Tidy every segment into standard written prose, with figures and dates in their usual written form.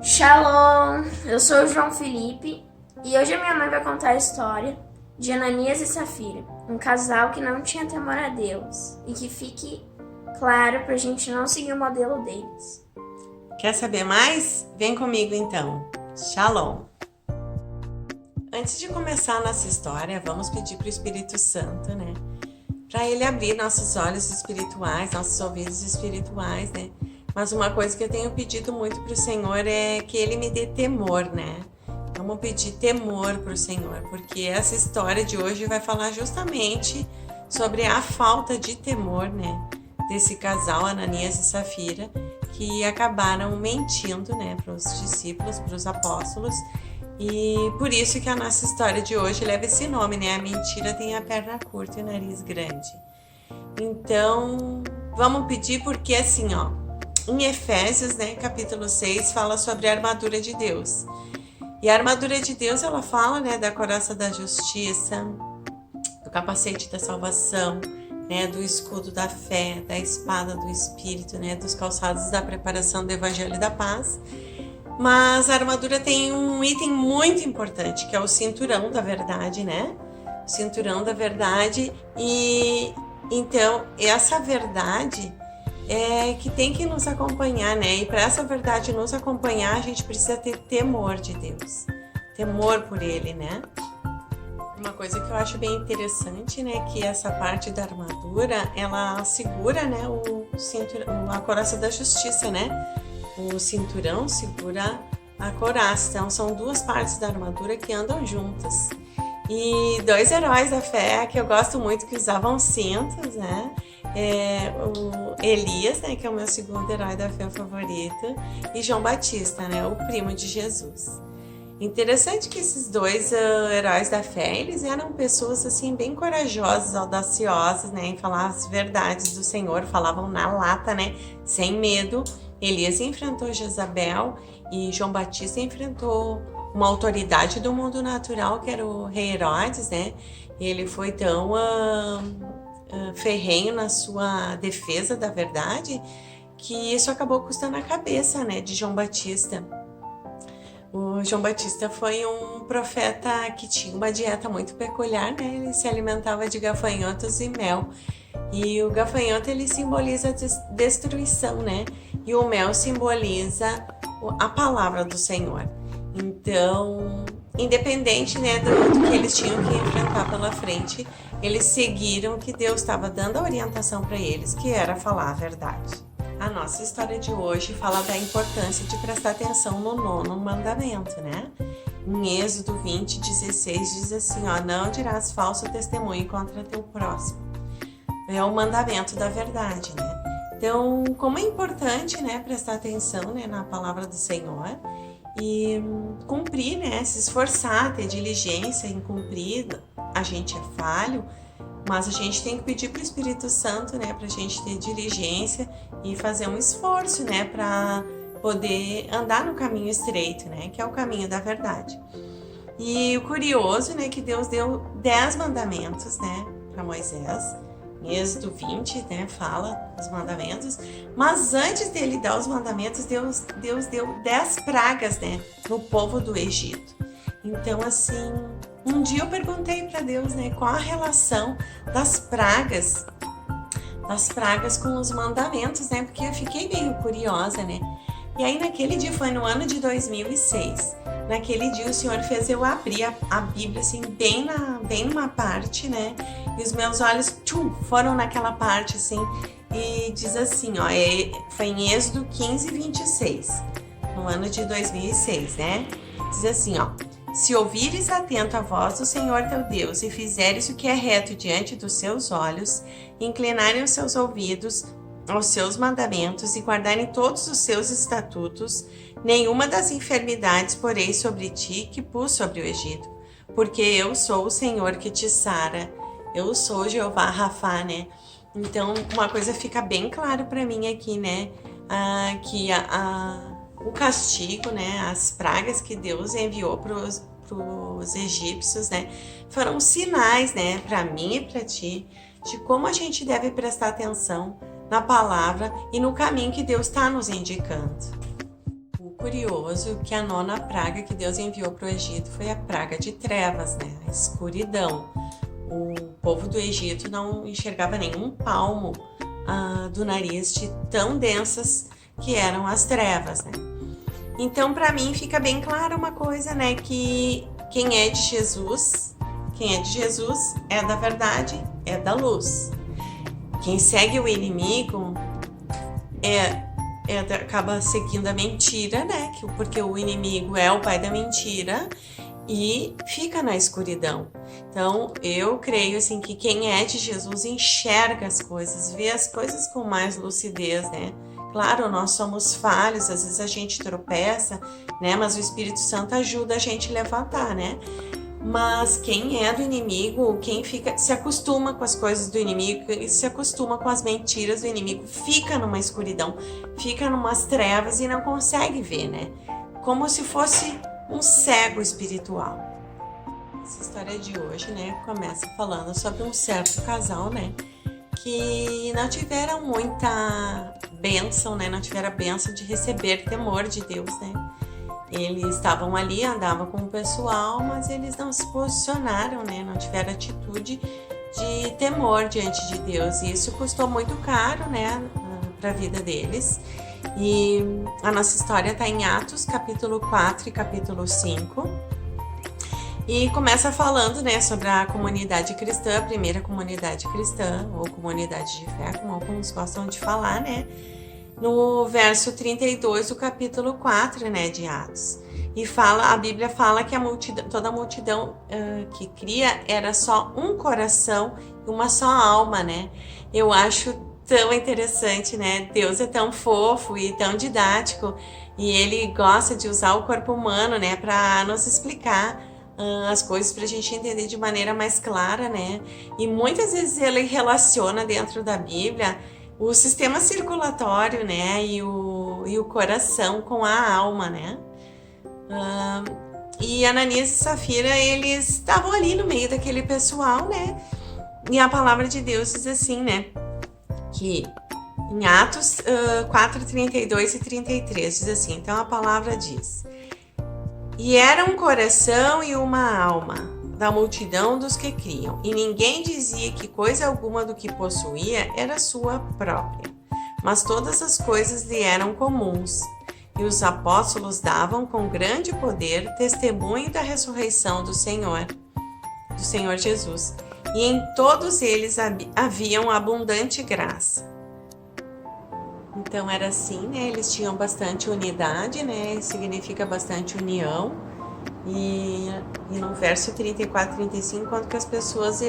Shalom, eu sou o João Felipe e hoje a minha mãe vai contar a história de Ananias e Safira, um casal que não tinha temor a Deus e que fique claro pra gente não seguir o modelo deles. Quer saber mais? Vem comigo então. Shalom! Antes de começar a nossa história, vamos pedir para o Espírito Santo, né? Para ele abrir nossos olhos espirituais, nossos ouvidos espirituais, né? Mas uma coisa que eu tenho pedido muito para o Senhor é que ele me dê temor, né? Vamos pedir temor para o Senhor, porque essa história de hoje vai falar justamente sobre a falta de temor, né? Desse casal, Ananias e Safira, que acabaram mentindo, né? Para os discípulos, para os apóstolos. E por isso que a nossa história de hoje leva esse nome, né? A mentira tem a perna curta e o nariz grande. Então, vamos pedir porque assim, ó, em Efésios, né, capítulo 6, fala sobre a armadura de Deus. E a armadura de Deus, ela fala, né, da couraça da justiça, do capacete da salvação, né, do escudo da fé, da espada do Espírito, né, dos calçados da preparação do Evangelho da Paz. Mas a armadura tem um item muito importante, que é o cinturão da verdade, né? O cinturão da verdade. E então, essa verdade é que tem que nos acompanhar, né? E para essa verdade nos acompanhar, a gente precisa ter temor de Deus. Temor por Ele, né? Uma coisa que eu acho bem interessante, né? Que essa parte da armadura, ela segura, né? O cinturão, a couraça da justiça, né? O cinturão segura a couraça. Então, são duas partes da armadura que andam juntas. E dois heróis da fé que eu gosto muito, que usavam cintos, né? O Elias, né? Que é o meu segundo herói da fé favorito. E João Batista, né? O primo de Jesus. Interessante que esses dois heróis da fé, eles eram pessoas, assim, bem corajosas, audaciosas, né? Em falar as verdades do Senhor. Falavam na lata, né? Sem medo. Elias enfrentou Jezabel e João Batista enfrentou uma autoridade do mundo natural, que era o rei Herodes, né? Ele foi tão ferrenho na sua defesa da verdade que isso acabou custando a cabeça, né, de João Batista. O João Batista foi um profeta que tinha uma dieta muito peculiar, né? Ele se alimentava de gafanhotos e mel. E o gafanhoto, ele simboliza a destruição, né? E o mel simboliza a palavra do Senhor. Então, independente, né, do que eles tinham que enfrentar pela frente, eles seguiram o que Deus estava dando a orientação para eles, que era falar a verdade. A nossa história de hoje fala da importância de prestar atenção no 9º mandamento, né? Em Êxodo 20:16 diz assim, ó, não dirás falso testemunho contra teu próximo. É o mandamento da verdade, né? Então, como é importante, né, prestar atenção, né, na palavra do Senhor e cumprir, né, se esforçar, ter diligência em cumprir. A gente é falho, mas a gente tem que pedir para o Espírito Santo, né, para a gente ter diligência e fazer um esforço, né, para poder andar no caminho estreito, né, que é o caminho da verdade. E o curioso, né, que Deus deu 10 mandamentos, né, para Moisés. Em Êxodo 20, né, fala os mandamentos, mas antes dele dar os mandamentos, Deus deu 10 pragas, né, no povo do Egito. Então, assim, um dia eu perguntei para Deus, né, qual a relação das pragas com os mandamentos, né, porque eu fiquei meio curiosa, né. E aí, naquele dia, foi no ano de 2006, naquele dia o Senhor fez eu abrir a Bíblia, assim, bem numa parte, né, e os meus olhos foram naquela parte, assim, e diz assim, ó, foi em Êxodo 15:26, no ano de 2006, né, diz assim, ó, se ouvires atento a voz do Senhor teu Deus e fizeres o que é reto diante dos seus olhos, inclinarem os seus ouvidos aos seus mandamentos e guardarem todos os seus estatutos, nenhuma das enfermidades porei sobre ti que pus sobre o Egito, porque eu sou o Senhor que te sara, eu sou Jeová Rafá, né? Então, uma coisa fica bem claro para mim aqui, né? Que o castigo, né? As pragas que Deus enviou para os egípcios, né? Foram sinais, né? Para mim e para ti, de como a gente deve prestar atenção na palavra e no caminho que Deus está nos indicando. O curioso que a nona praga que Deus enviou para o Egito foi a praga de trevas, né? A escuridão. O povo do Egito não enxergava nenhum palmo do nariz de tão densas que eram as trevas, né? Então, para mim, fica bem clara uma coisa, né? Que quem é de Jesus é da verdade, é da luz. Quem segue o inimigo acaba seguindo a mentira, né? Porque o inimigo é o pai da mentira e fica na escuridão. Então, eu creio assim que quem é de Jesus enxerga as coisas, vê as coisas com mais lucidez, né? Claro, nós somos falhos, às vezes a gente tropeça, né? Mas o Espírito Santo ajuda a gente a levantar, né? Mas quem é do inimigo, quem se acostuma com as coisas do inimigo, se acostuma com as mentiras do inimigo, fica numa escuridão, fica numas trevas e não consegue ver, né? Como se fosse um cego espiritual. Essa história de hoje, né, começa falando sobre um certo casal, né, que não tiveram muita bênção, né, não tiveram a bênção de receber temor de Deus, né. Eles estavam ali, andavam com o pessoal, mas eles não se posicionaram, né, não tiveram atitude de temor diante de Deus. E isso custou muito caro, né, para a vida deles. E a nossa história está em Atos, capítulo 4 e capítulo 5. E começa falando, né, sobre a comunidade cristã, a primeira comunidade cristã, ou comunidade de fé, como alguns gostam de falar, né? No verso 32 do capítulo 4, né, de Atos. E a Bíblia fala que toda a multidão que cria era só um coração e uma só alma, né? Eu acho tão interessante, né? Deus é tão fofo e tão didático e Ele gosta de usar o corpo humano, né, para nos explicar as coisas, para a gente entender de maneira mais clara, né? E muitas vezes Ele relaciona dentro da Bíblia o sistema circulatório, né, e o coração com a alma, né? E Ananias e Safira, eles estavam ali no meio daquele pessoal, né? E a palavra de Deus diz assim, né? Que em Atos 4, 32 e 33 diz assim, então a palavra diz: E era um coração e uma alma da multidão dos que criam, e ninguém dizia que coisa alguma do que possuía era sua própria, mas todas as coisas lhe eram comuns. E os apóstolos davam com grande poder testemunho da ressurreição do Senhor Jesus. E em todos eles haviam abundante graça. Então era assim, né? Eles tinham bastante unidade, né? Significa bastante união. E no verso 34 e 35, quando que as pessoas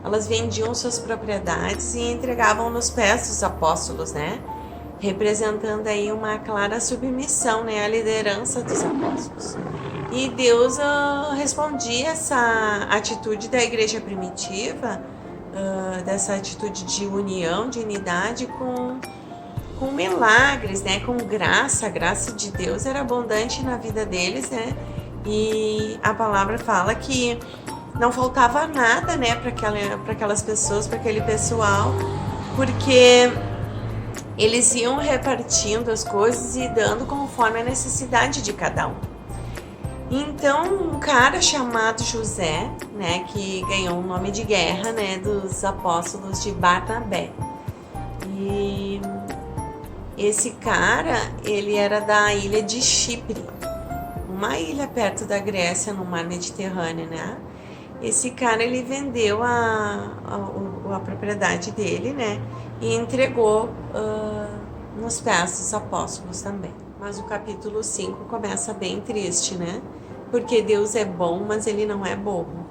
elas vendiam suas propriedades e entregavam nos pés dos apóstolos, né? Representando aí uma clara submissão, né, à liderança dos apóstolos. E Deus respondia essa atitude da igreja primitiva, dessa atitude de união, de unidade, com milagres, né, com graça. A graça de Deus era abundante na vida deles, né? E a palavra fala que não faltava nada, né, para aquelas pessoas, para aquele pessoal, porque eles iam repartindo as coisas e dando conforme a necessidade de cada um. Então, um cara chamado José, né, que ganhou o nome de guerra, né, dos apóstolos de Barnabé. E esse cara, ele era da ilha de Chipre, uma ilha perto da Grécia, no mar Mediterrâneo, né? Esse cara, ele vendeu a propriedade dele, né? E entregou nos pés dos apóstolos também. Mas o capítulo 5 começa bem triste, né? Porque Deus é bom, mas Ele não é bobo.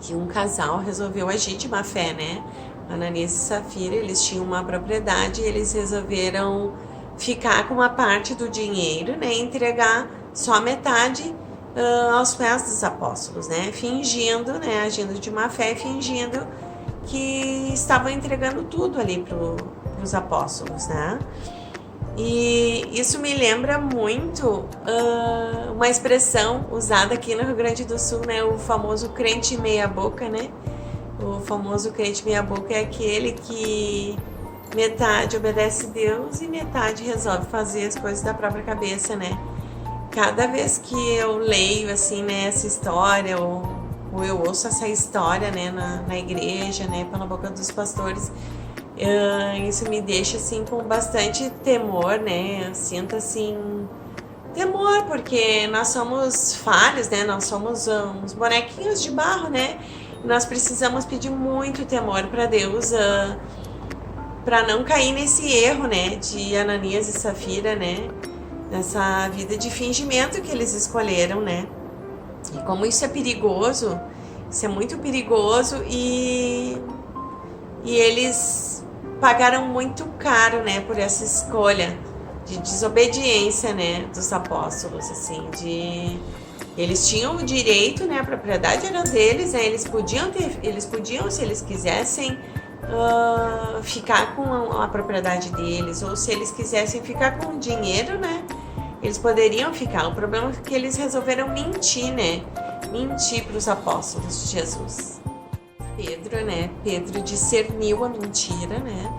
Que um casal resolveu agir de má fé, né? Ananias e Safira, eles tinham uma propriedade e eles resolveram ficar com uma parte do dinheiro, né? E entregar só a metade aos pés dos apóstolos, né? Fingindo, né? Agindo de má fé, fingindo que estavam entregando tudo ali para os apóstolos, né? E isso me lembra muito uma expressão usada aqui no Rio Grande do Sul, né? O famoso crente meia boca, né? O famoso crente meia boca é aquele que metade obedece Deus e metade resolve fazer as coisas da própria cabeça, né? Cada vez que eu leio, assim, né, essa história, ou eu ouço essa história, né, na igreja, né, pela boca dos pastores, isso me deixa, assim, com bastante temor, né? Eu sinto, assim, temor, porque nós somos falhos, né? Nós somos uns bonequinhos de barro, né? E nós precisamos pedir muito temor para Deus, para não cair nesse erro, né, de Ananias e Safira, né, nessa vida de fingimento que eles escolheram, né, e como isso é perigoso, isso é muito perigoso, e eles pagaram muito caro, né, por essa escolha de desobediência, né, dos apóstolos, assim, eles tinham o direito, né, a propriedade era deles, né, eles podiam, se eles quisessem, ficar com a propriedade deles, ou se eles quisessem ficar com o dinheiro, né, eles poderiam ficar. O problema é que eles resolveram mentir, né, mentir para os apóstolos de Jesus. Pedro discerniu a mentira, né,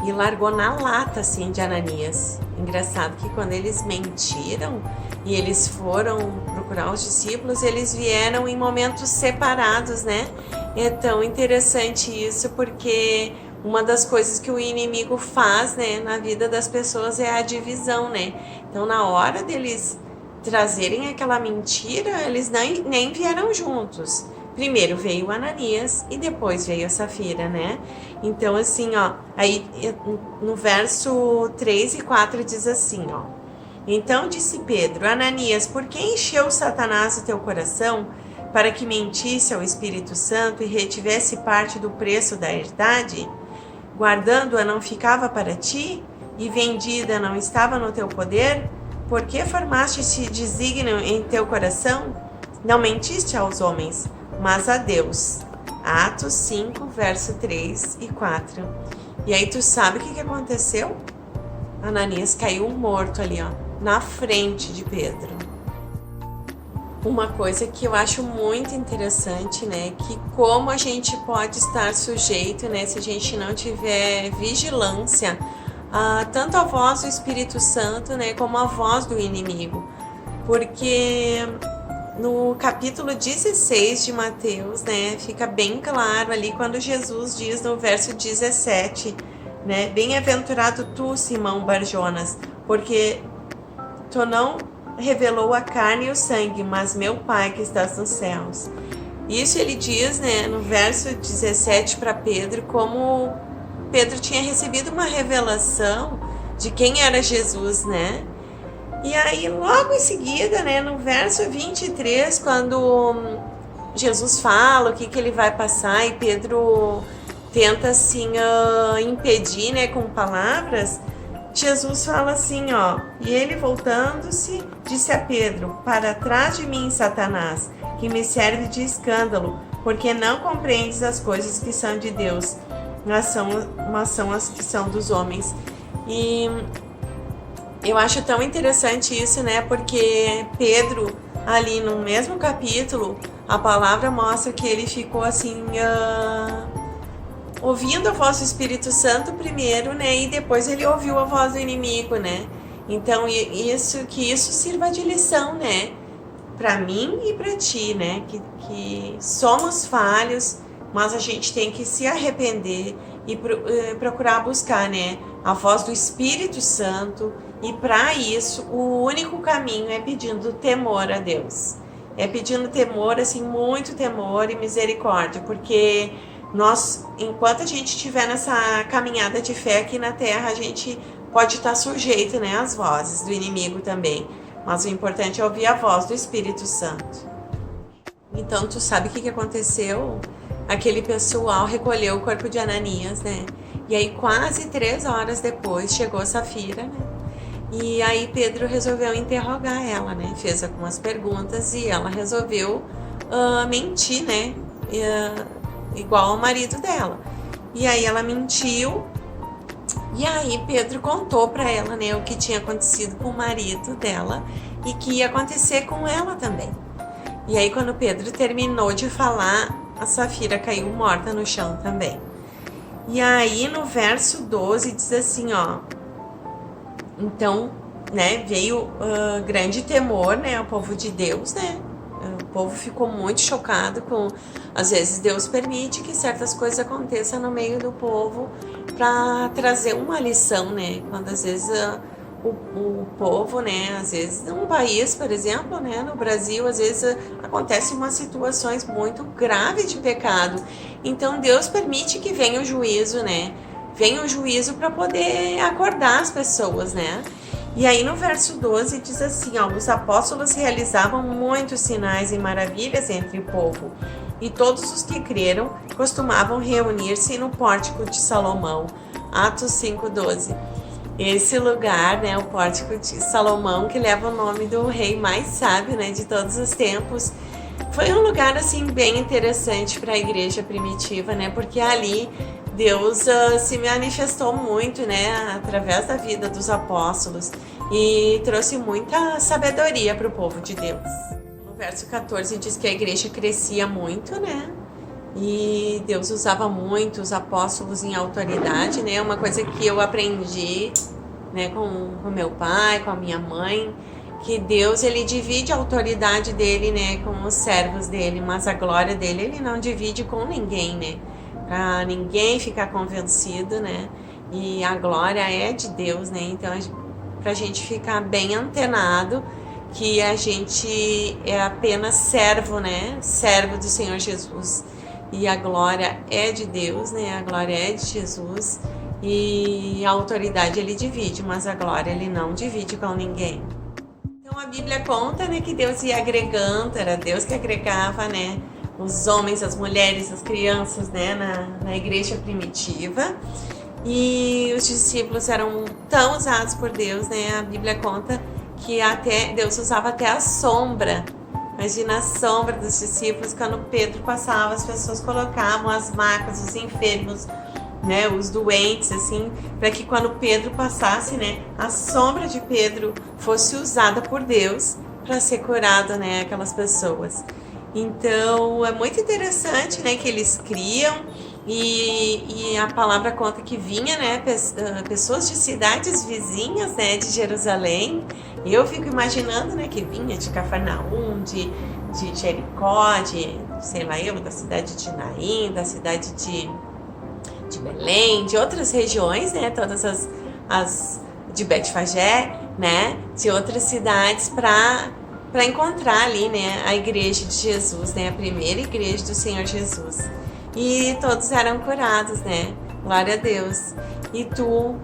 e largou na lata, assim, de Ananias. Engraçado que quando eles mentiram e eles foram procurar os discípulos, eles vieram em momentos separados, né? É tão interessante isso, porque uma das coisas que o inimigo faz, né, na vida das pessoas é a divisão, né? Então, na hora deles trazerem aquela mentira, eles nem vieram juntos. Primeiro veio o Ananias e depois veio a Safira, né? Então, assim, ó, aí no verso 3 e 4 diz assim, ó. Então disse Pedro: Ananias, por que encheu Satanás o teu coração para que mentisse ao Espírito Santo e retivesse parte do preço da herdade? Guardando-a não ficava para ti, e vendida não estava no teu poder? Por que formaste esse desígnio em teu coração? Não mentiste aos homens, mas a Deus. Atos 5, verso 3 e 4. E aí tu sabe o que aconteceu? Ananias caiu morto ali, ó, na frente de Pedro. Uma coisa que eu acho muito interessante, né, que como a gente pode estar sujeito, né, se a gente não tiver vigilância, tanto a voz do Espírito Santo, né, como a voz do inimigo. Porque no capítulo 16 de Mateus, né, fica bem claro ali quando Jesus diz no verso 17, né, bem-aventurado tu, Simão Barjonas, porque tu não revelou a carne e o sangue, mas meu Pai que estás nos céus. Isso ele diz, né, no verso 17 para Pedro, como Pedro tinha recebido uma revelação de quem era Jesus, né? E aí, logo em seguida, né, no verso 23, quando Jesus fala o que ele vai passar e Pedro tenta, assim, impedir, né, com palavras, Jesus fala assim, ó, e ele voltando-se, disse a Pedro: para trás de mim, Satanás, que me serve de escândalo, porque não compreendes as coisas que são de Deus, mas são as que são dos homens. E eu acho tão interessante isso, né, porque Pedro, ali no mesmo capítulo, a palavra mostra que ele ficou assim, ouvindo a voz do Espírito Santo primeiro, né, e depois ele ouviu a voz do inimigo, né. Então que isso sirva de lição, né, para mim e para ti, né, que somos falhos, mas a gente tem que se arrepender e procurar buscar, né, a voz do Espírito Santo. E para isso, o único caminho é pedindo temor a Deus. É pedindo temor, assim, muito temor e misericórdia, porque nós, enquanto a gente estiver nessa caminhada de fé aqui na Terra, a gente pode estar sujeito, né, às vozes do inimigo também. Mas o importante é ouvir a voz do Espírito Santo. Então, tu sabe o que aconteceu? Aquele pessoal recolheu o corpo de Ananias, né? E aí, quase 3 horas depois, chegou Safira, né? E aí Pedro resolveu interrogar ela, né? Fez algumas perguntas e ela resolveu mentir, né? Igual ao marido dela. E aí ela mentiu. E aí Pedro contou para ela, né, o que tinha acontecido com o marido dela e que ia acontecer com ela também. E aí quando Pedro terminou de falar, a Safira caiu morta no chão também. E aí no verso 12 diz assim, ó. Então, né, veio grande temor, né, ao povo de Deus, né? O povo ficou muito chocado com... Às vezes Deus permite que certas coisas aconteçam no meio do povo para trazer uma lição, né? Quando às vezes o povo, né, às vezes num país, por exemplo, né, no Brasil, às vezes acontecem umas situações muito graves de pecado. Então Deus permite que venha o juízo, né? Venha o juízo para poder acordar as pessoas, né? E aí no verso 12 diz assim, ó, os apóstolos realizavam muitos sinais e maravilhas entre o povo, e todos os que creram costumavam reunir-se no pórtico de Salomão. Atos 5:12. Esse lugar, né, o pórtico de Salomão, que leva o nome do rei mais sábio, né, de todos os tempos, foi um lugar assim bem interessante para a igreja primitiva, né, porque ali Deus se manifestou muito, né, através da vida dos apóstolos e trouxe muita sabedoria para o povo de Deus. No verso 14 diz que a igreja crescia muito, né, e Deus usava muito os apóstolos em autoridade, né, uma coisa que eu aprendi, né, com meu pai, com a minha mãe, que Deus, ele divide a autoridade dele, né, com os servos dele, mas a glória dele, ele não divide com ninguém, né, para ninguém ficar convencido, né, e a glória é de Deus, né, então pra gente ficar bem antenado que a gente é apenas servo, né, servo do Senhor Jesus, e a glória é de Deus, né, a glória é de Jesus, e a autoridade ele divide, mas a glória ele não divide com ninguém. Então a Bíblia conta, né, que Deus ia agregando, era Deus que agregava, né, os homens, as mulheres, as crianças, né, na igreja primitiva. E os discípulos eram tão usados por Deus, né, a Bíblia conta que até Deus usava até a sombra. Imagina a sombra dos discípulos, quando Pedro passava, as pessoas colocavam as macas, os enfermos, né, os doentes, assim, para que quando Pedro passasse, né, a sombra de Pedro fosse usada por Deus para ser curado, né, aquelas pessoas. Então é muito interessante, né, que eles criam e a palavra conta que vinha, né, pessoas de cidades vizinhas, né, de Jerusalém. Eu fico imaginando, né, que vinha de Cafarnaum, de Jericó, sei lá eu, da cidade de Naim, da cidade de Belém, de outras regiões, né, todas as de Betfagé, né, de outras cidades para encontrar ali, né, a igreja de Jesus, né, a primeira igreja do Senhor Jesus. E todos eram curados, né, glória a Deus. E tu,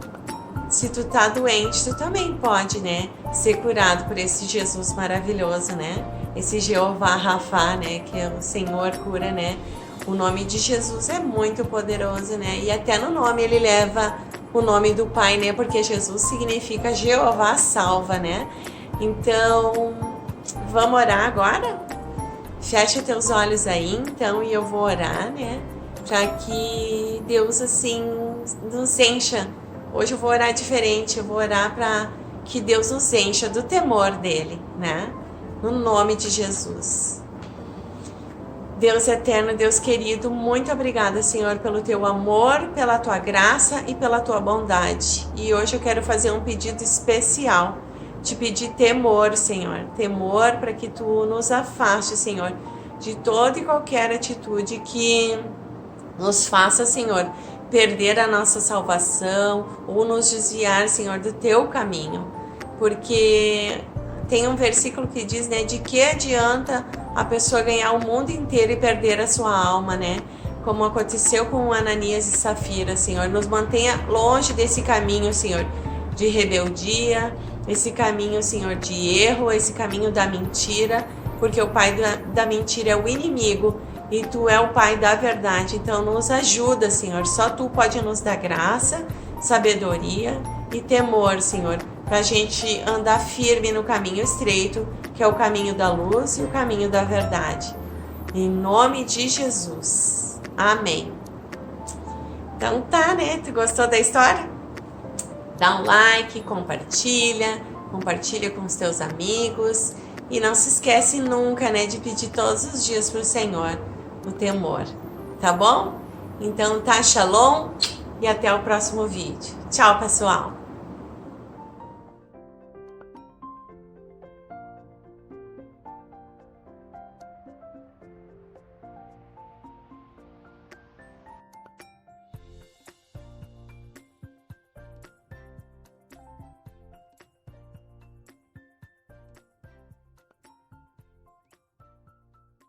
se tu tá doente, tu também pode, né, ser curado por esse Jesus maravilhoso, né, esse Jeová Rafá, né, que é o Senhor cura, né. O nome de Jesus é muito poderoso, né? E até no nome ele leva o nome do Pai, né? Porque Jesus significa Jeová salva, né? Então, vamos orar agora? Fecha teus olhos aí, então, e eu vou orar, né? Para que Deus, assim, nos encha. Hoje eu vou orar diferente, eu vou orar para que Deus nos encha do temor dele, né? No nome de Jesus. Deus eterno, Deus querido, muito obrigada, Senhor, pelo teu amor, pela tua graça e pela tua bondade. E hoje eu quero fazer um pedido especial, te pedir temor, Senhor, temor para que tu nos afaste, Senhor, de toda e qualquer atitude que nos faça, Senhor, perder a nossa salvação ou nos desviar, Senhor, do teu caminho. Porque tem um versículo que diz, né, de que adianta a pessoa ganhar o mundo inteiro e perder a sua alma, né? Como aconteceu com Ananias e Safira, Senhor. Nos mantenha longe desse caminho, Senhor, de rebeldia, esse caminho, Senhor, de erro, esse caminho da mentira, porque o pai da mentira é o inimigo e tu é o pai da verdade. Então nos ajuda, Senhor. Só tu pode nos dar graça, sabedoria e temor, Senhor, para a gente andar firme no caminho estreito, que é o caminho da luz e o caminho da verdade. Em nome de Jesus. Amém. Então tá, né? Tu gostou da história? Dá um like, compartilha com os teus amigos. E não se esquece nunca, né, de pedir todos os dias pro Senhor o temor. Tá bom? Então tá, shalom. e até o próximo vídeo. Tchau, pessoal!